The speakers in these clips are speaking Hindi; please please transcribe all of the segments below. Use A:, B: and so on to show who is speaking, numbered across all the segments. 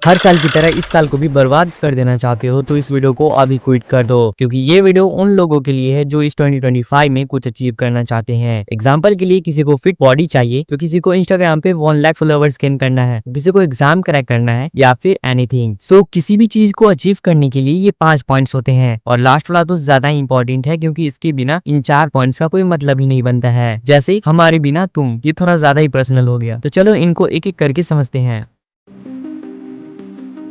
A: हर साल की तरह इस साल को भी बर्बाद कर देना चाहते हो तो इस वीडियो को अभी क्विट कर दो, क्योंकि ये वीडियो उन लोगों के लिए है जो इस 2025 में कुछ अचीव करना चाहते हैं। एग्जाम्पल के लिए किसी को फिट बॉडी चाहिए, तो किसी को इंस्टाग्राम पे 1 लाख फॉलोवर्स गेन करना है, किसी को एग्जाम क्रैक करना है या फिर एनीथिंग। सो किसी भी चीज को अचीव करने के लिए ये 5 पॉइंट्स होते हैं और लास्ट वाला तो ज्यादा इंपॉर्टेंट है, क्योंकि इसके बिना इन 4 पॉइंट्स का कोई मतलब ही नहीं बनता है। जैसे हमारे बिना तुम, ये थोड़ा ज्यादा ही पर्सनल हो गया। तो चलो इनको एक एक करके समझते हैं।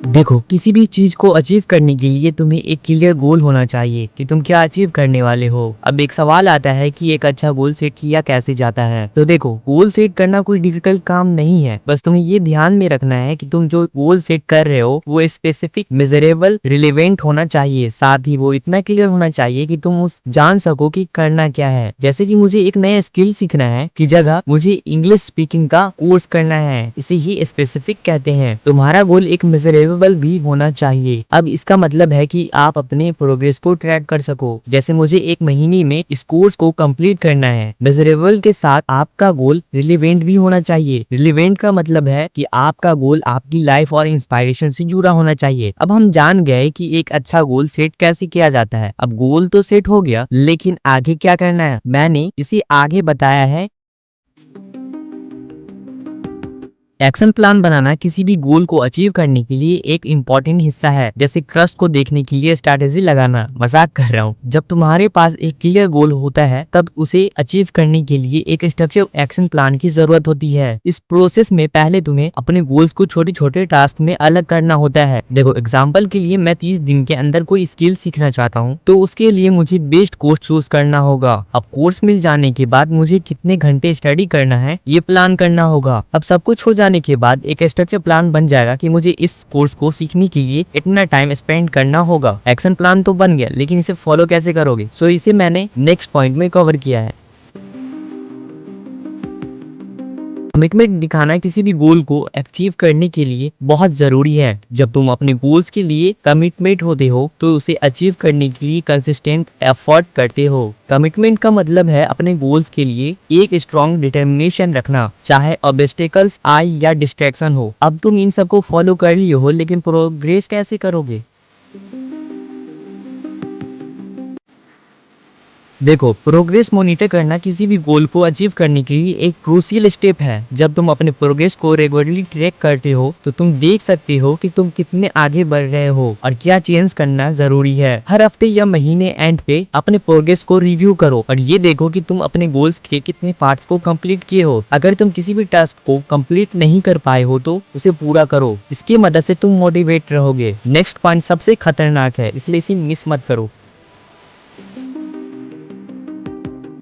A: देखो, किसी भी चीज को अचीव करने के लिए तुम्हें एक क्लियर गोल होना चाहिए कि तुम क्या अचीव करने वाले हो। अब एक सवाल आता है कि एक अच्छा गोल सेट किया कैसे जाता है। तो देखो, गोल सेट करना कोई डिफिकल्ट काम नहीं है, बस तुम्हें ये ध्यान में रखना है कि तुम जो गोल सेट कर रहे हो वो स्पेसिफिक, मेजरेबल, रिलेवेंट होना चाहिए। साथ ही वो इतना क्लियर होना चाहिए कि तुम उस जान सको कि करना क्या है। जैसे कि मुझे एक नया स्किल सीखना है की जगह मुझे इंग्लिश स्पीकिंग का कोर्स करना है, इसे ही स्पेसिफिक कहते हैं। तुम्हारा गोल एक मेजरेबल भी होना चाहिए। अब इसका मतलब है कि आप अपने प्रोग्रेस को ट्रैक कर सको। जैसे मुझे 1 महीने में इस कोर्स को कंप्लीट करना है। मेजरेबल के साथ आपका गोल रिलेवेंट भी होना चाहिए। रिलेवेंट का मतलब है कि आपका गोल आपकी लाइफ और इंस्पायरेशन से जुड़ा होना चाहिए। अब हम जान गए कि एक अच्छा गोल सेट कैसे किया जाता है। अब गोल तो सेट हो गया, लेकिन आगे क्या करना है मैंने इसे आगे बताया है। एक्शन प्लान बनाना किसी भी गोल को अचीव करने के लिए एक इम्पॉर्टेंट हिस्सा है। जैसे क्रस्ट को देखने के लिए स्ट्रैटेजी लगाना। मजाक कर रहा हूँ। जब तुम्हारे पास एक क्लियर गोल होता है तब उसे अचीव करने के लिए एक स्ट्रक्चर्ड एक्शन प्लान की जरूरत होती है। इस प्रोसेस में पहले तुम्हें अपने गोल्स को छोटे छोटे टास्क में अलग करना होता है। देखो, एग्जाम्पल के लिए मैं 30 दिन के अंदर कोई स्किल सीखना चाहता हूँ, तो उसके लिए मुझे बेस्ट कोर्स चूज करना होगा। अब कोर्स मिल जाने के बाद मुझे कितने घंटे स्टडी करना है ये प्लान करना होगा। अब सब कुछ हो जाने के बाद एक स्ट्रक्चर प्लान बन जाएगा कि मुझे इस कोर्स को सीखने के लिए इतना टाइम स्पेंड करना होगा। एक्शन प्लान तो बन गया, लेकिन इसे फॉलो कैसे करोगे? सो इसे मैंने नेक्स्ट पॉइंट में कवर किया है। कमिटमेंट दिखाना किसी भी गोल को अचीव करने के लिए बहुत जरूरी है। जब तुम अपने गोल्स के लिए कमिटमेंट होते हो तो उसे अचीव करने के लिए कंसिस्टेंट एफर्ट करते हो। कमिटमेंट का मतलब है अपने गोल्स के लिए एक स्ट्रॉन्ग डिटर्मिनेशन रखना, चाहे ऑब्स्टेकल्स आए या डिस्ट्रैक्शन हो। अब तुम इन सबको फॉलो कर लिए हो, लेकिन प्रोग्रेस कैसे करोगे? देखो, प्रोग्रेस मॉनिटर करना किसी भी गोल को अचीव करने के लिए एक क्रूशियल स्टेप है। जब तुम अपने प्रोग्रेस को रेगुलरली ट्रैक करते हो तो तुम देख सकते हो कि तुम कितने आगे बढ़ रहे हो और क्या चेंज करना जरूरी है। हर हफ्ते या महीने एंड पे अपने प्रोग्रेस को रिव्यू करो और ये देखो कि तुम अपने गोल्स के कितने पार्ट्स को कंप्लीट किए हो। अगर तुम किसी भी टास्क को कंप्लीट नहीं कर पाए हो तो उसे पूरा करो। इसकी मदद से तुम मोटिवेट रहोगे। नेक्स्ट पॉइंट सबसे खतरनाक है, इसलिए इसे मिस मत करो।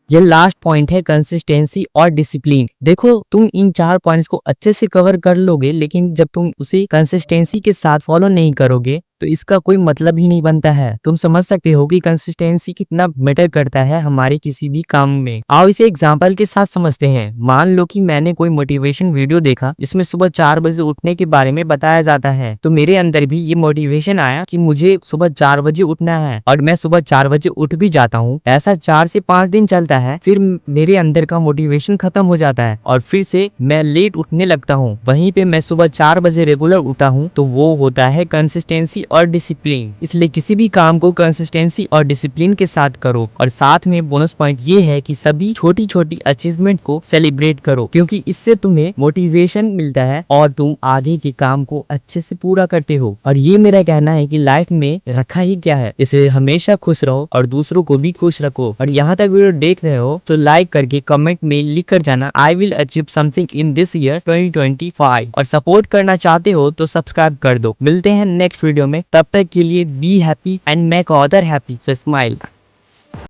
A: ये लास्ट पॉइंट है, कंसिस्टेंसी और डिसिप्लिन। देखो, तुम इन 4 पॉइंट्स को अच्छे से कवर कर लोगे, लेकिन जब तुम उसे कंसिस्टेंसी के साथ फॉलो नहीं करोगे तो इसका कोई मतलब ही नहीं बनता है। तुम समझ सकते हो कि कंसिस्टेंसी कितना मैटर करता है हमारे किसी भी काम में। आओ इसे एग्जांपल के साथ समझते हैं। मान लो कि मैंने कोई मोटिवेशन वीडियो देखा जिसमें सुबह 4 बजे उठने के बारे में बताया जाता है, तो मेरे अंदर भी ये मोटिवेशन आया कि मुझे सुबह 4 बजे उठना है और मैं सुबह 4 बजे उठ भी जाता हूँ। ऐसा 4 से 5 दिन चलता है, फिर मेरे अंदर का मोटिवेशन खत्म हो जाता है और फिर से मैं लेट उठने लगता हूँ। वहीं पे मैं सुबह 4 बजे रेगुलर उठता हूँ, तो वो होता है कंसिस्टेंसी और डिसिप्लिन। इसलिए किसी भी काम को कंसिस्टेंसी और डिसिप्लिन के साथ करो। और साथ में बोनस पॉइंट ये है कि सभी छोटी छोटी अचीवमेंट को सेलिब्रेट करो, क्योंकि इससे तुम्हें मोटिवेशन मिलता है और तुम आगे के काम को अच्छे से पूरा करते हो। और ये मेरा कहना है कि लाइफ में रखा ही क्या है, इसे हमेशा खुश रहो और दूसरों को भी खुश रखो। और यहाँ तक वीडियो देख रहे हो तो लाइक करके कमेंट में लिख कर जाना, I will achieve something in this year 2025। और सपोर्ट करना चाहते हो तो सब्सक्राइब कर दो। मिलते हैं नेक्स्ट वीडियो में, तब तक के लिए be happy and make other happy. So smile.